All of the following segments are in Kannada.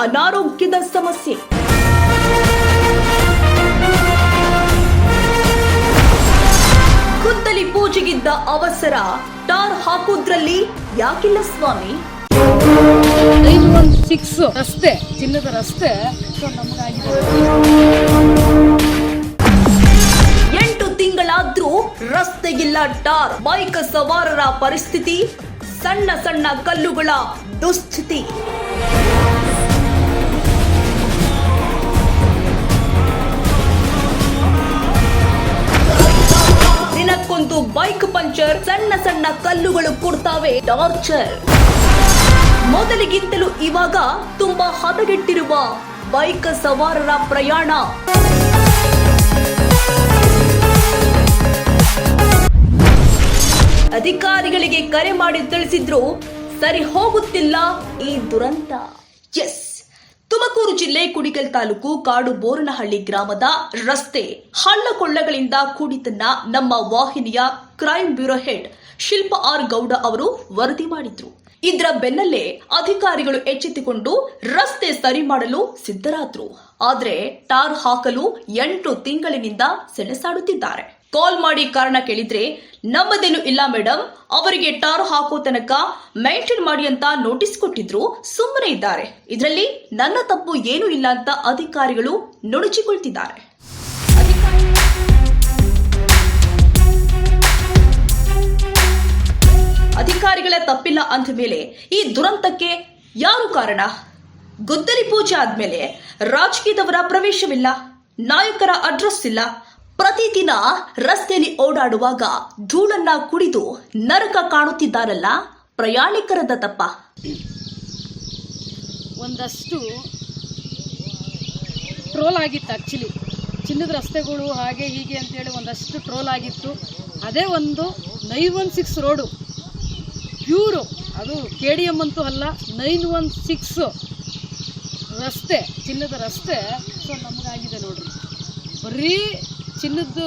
ಅನಾರೋಗ್ಯದ ಸಮಸ್ಯೆ. ಗುದ್ದಲಿ ಪೂಜೆಗಿದ್ದ ಅವಸರ, ಟಾರ್ ಹಾಕುದ್ರಲ್ಲಿ ಯಾಕಿಲ್ಲ ಸ್ವಾಮಿ? 916 ರಸ್ತೆ, ಚಿನ್ನದ ರಸ್ತೆ ನಮಗಾಗಿದೆ. 8 ತಿಂಗಳಾದ್ರೂ ರಸ್ತೆಗಿಲ್ಲ ಟಾರ್. ಬೈಕ್ ಸವಾರರ ಪರಿಸ್ಥಿತಿ, ಸಣ್ಣ ಸಣ್ಣ ಕಲ್ಲುಗಳ ದುಸ್ಥಿತಿ. ದಿನಕ್ಕೊಂದು ಬೈಕ್ ಪಂಚರ್, ಸಣ್ಣ ಸಣ್ಣ ಕಲ್ಲುಗಳು ಕೊಡ್ತಾವೆ ಟಾರ್ಚರ್. ಮೊದಲಿಗಿಂತಲೂ ಇವಾಗ ತುಂಬಾ ಹದಗೆಟ್ಟಿರುವ ಬೈಕ್ ಸವಾರರ ಪ್ರಯಾಣ. ಅಧಿಕಾರಿಗಳಿಗೆ ಕರೆ ಮಾಡಿ ತಿಳಿಸಿದ್ರು ಸರಿ ಹೋಗುತ್ತಿಲ್ಲ ಈ ದುರಂತ. ಎಸ್, ತುಮಕೂರು ಜಿಲ್ಲೆ ಕುಣಿಗಲ್ ತಾಲೂಕು ಕಾಡು ಬೋರನಹಳ್ಳಿ ಗ್ರಾಮದ ರಸ್ತೆ ಹಳ್ಳಕೊಳ್ಳಗಳಿಂದ ಕೂಡಿದ್ದನ್ನ ನಮ್ಮ ವಾಹಿನಿಯ ಕ್ರೈಮ್ ಬ್ಯೂರೋ ಹೆಡ್ ಶಿಲ್ಪ ಆರ್ ಗೌಡ ಅವರು ವರದಿ ಮಾಡಿದ್ರು. ಇದರ ಬೆನ್ನಲ್ಲೇ ಅಧಿಕಾರಿಗಳು ಎಚ್ಚೆತ್ತುಕೊಂಡು ರಸ್ತೆ ಸರಿ ಮಾಡಲು ಸಿದ್ಧರಾದ್ರು. ಆದ್ರೆ ಟಾರ್ ಹಾಕಲು 8 ತಿಂಗಳಿನಿಂದ ಸೆಣಸಾಡುತ್ತಿದ್ದಾರೆ. ಕಾಲ್ ಮಾಡಿ ಕಾರಣ ಕೇಳಿದ್ರೆ ನಮ್ಮದೇನು ಇಲ್ಲ ಮೇಡಮ್, ಅವರಿಗೆ ಟಾರ್ ಹಾಕೋ ತನಕ ಮೇಂಟೈನ್ ಮಾಡಿ ಅಂತ ನೋಟಿಸ್ ಕೊಟ್ಟಿದ್ರು, ಸುಮ್ಮನೆ ಇದ್ದಾರೆ. ಇದರಲ್ಲಿ ನನ್ನ ತಪ್ಪು ಏನೂ ಇಲ್ಲ ಅಂತ ಅಧಿಕಾರಿಗಳು ನುಣುಚಿಕೊಳ್ತಿದ್ದಾರೆ. ಅಧಿಕಾರಿಗಳ ತಪ್ಪಿಲ್ಲ ಅಂದ ಮೇಲೆ ಈ ದುರಂತಕ್ಕೆ ಯಾರು ಕಾರಣ? ಗುದ್ದಲಿ ಪೂಜೆ ಆದ್ಮೇಲೆ ರಾಜಕೀಯದವರ ಪ್ರವೇಶವಿಲ್ಲ, ನಾಯಕರ ಅಡ್ರೆಸ್ ಇಲ್ಲ. ಪ್ರತಿದಿನ ರಸ್ತೆಯಲ್ಲಿ ಓಡಾಡುವಾಗ ಧೂಳನ್ನ ಕುಡಿದು ನರಕ ಕಾಣುತ್ತಿದ್ದಾರಲ್ಲ, ಪ್ರಯಾಣಿಕರದ ತಪ್ಪ? ಒಂದಷ್ಟು ಟ್ರೋಲ್ ಆಗಿತ್ತು. ಆಕ್ಚುಲಿ ಚಿನ್ನದ ರಸ್ತೆಗಳು ಹಾಗೆ ಹೀಗೆ ಅಂತೇಳಿ ಒಂದಷ್ಟು ಟ್ರೋಲ್ ಆಗಿತ್ತು. ಅದೇ ಒಂದು 916 ರೋಡು ಪ್ಯೂರು, ಅದು KDM ಅಂತೂ ಅಲ್ಲ, 916 ರಸ್ತೆ, ಚಿನ್ನದ ರಸ್ತೆ. ಸೊ ನಮಗಾಗಿದೆ ನೋಡ್ರಿ, ಬರೀ ಚಿನ್ನದ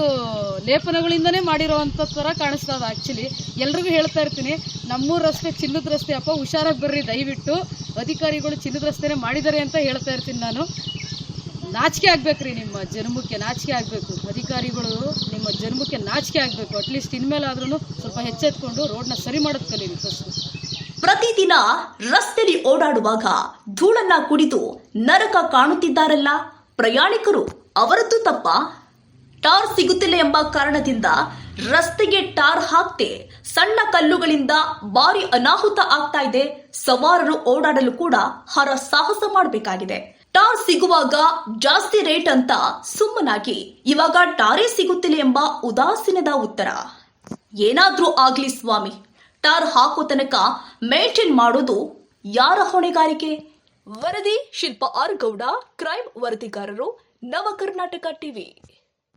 ಲೇಪನಗಳಿಂದನೇ ಮಾಡಿರೋ ಅಂಥ ಥರ ಕಾಣಿಸ್ತದ. ಆ್ಯಕ್ಚುಲಿ ಎಲ್ರಿಗೂ ಹೇಳ್ತಾ ಇರ್ತೀನಿ, ನಮ್ಮೂರು ರಸ್ತೆ ಚಿನ್ನದ ರಸ್ತೆ ಅಪ್ಪ, ಹುಷಾರಾಗಿ ಬರ್ರಿ ದಯವಿಟ್ಟು. ಅಧಿಕಾರಿಗಳು ಚಿನ್ನದ ರಸ್ತೆನೇ ಮಾಡಿದ್ದಾರೆ ಅಂತ ಹೇಳ್ತಾ ಇರ್ತೀನಿ ನಾನು. ನಾಚಿಕೆ ಆಗ್ಬೇಕ್ರಿ, ನಿಮ್ಮ ಜನ್ಮಕ್ಕೆ ನಾಚಿಕೆ ಆಗಬೇಕು. ಅಧಿಕಾರಿಗಳು ನಿಮ್ಮ ಜನ್ಮಕ್ಕೆ ನಾಚಿಕೆ ಆಗಬೇಕು. ಅಟ್ಲೀಸ್ಟ್ ಇನ್ಮೇಲಾದ್ರೂ ಸ್ವಲ್ಪ ಎಚ್ಚೆತ್ಕೊಂಡು ರೋಡ್ನ ಸರಿ ಮಾಡೋದು ಕಲೀರಿ ಫಸ್ಟ್. ಪ್ರತಿದಿನ ರಸ್ತೆಯಲ್ಲಿ ಓಡಾಡುವಾಗ ಧೂಳನ್ನ ಕುಡಿದು ನರಕ ಕಾಣುತ್ತಿದ್ದಾರಲ್ಲ ಪ್ರಯಾಣಿಕರು, ಅವರದ್ದು ತಪ್ಪ? ಟಾರ್ ಸಿಗುತ್ತಿಲ್ಲ ಎಂಬ ಕಾರಣದಿಂದ ರಸ್ತೆಗೆ ಟಾರ್ ಹಾಕ್ತೆ ಸಣ್ಣ ಕಲ್ಲುಗಳಿಂದ ಭಾರಿ ಅನಾಹುತ ಆಗ್ತಾ ಇದೆ. ಸವಾರರು ಓಡಾಡಲು ಕೂಡ ಹರಸಾಹಸ ಮಾಡಬೇಕಾಗಿದೆ. ಟಾರ್ ಸಿಗುವಾಗ ಜಾಸ್ತಿ ರೇಟ್ ಅಂತ ಸುಮ್ಮನಾಗಿ ಇವಾಗ ಟಾರೇ ಸಿಗುತ್ತಿಲ್ಲ ಎಂಬ ಉದಾಸೀನದ ಉತ್ತರ. ಏನಾದ್ರೂ ಆಗ್ಲಿ ಸ್ವಾಮಿ, ಟಾರ್ ಹಾಕೋ ತನಕ ಮೇಂಟೈನ್ ಮಾಡೋದು ಯಾರ ಹೊಣೆಗಾರಿಕೆ? ವರದಿ ಶಿಲ್ಪ ಆರ್ ಗೌಡ, ಕ್ರೈಮ್ ವರದಿಗಾರರು, ನವ ಕರ್ನಾಟಕ ಟಿವಿ.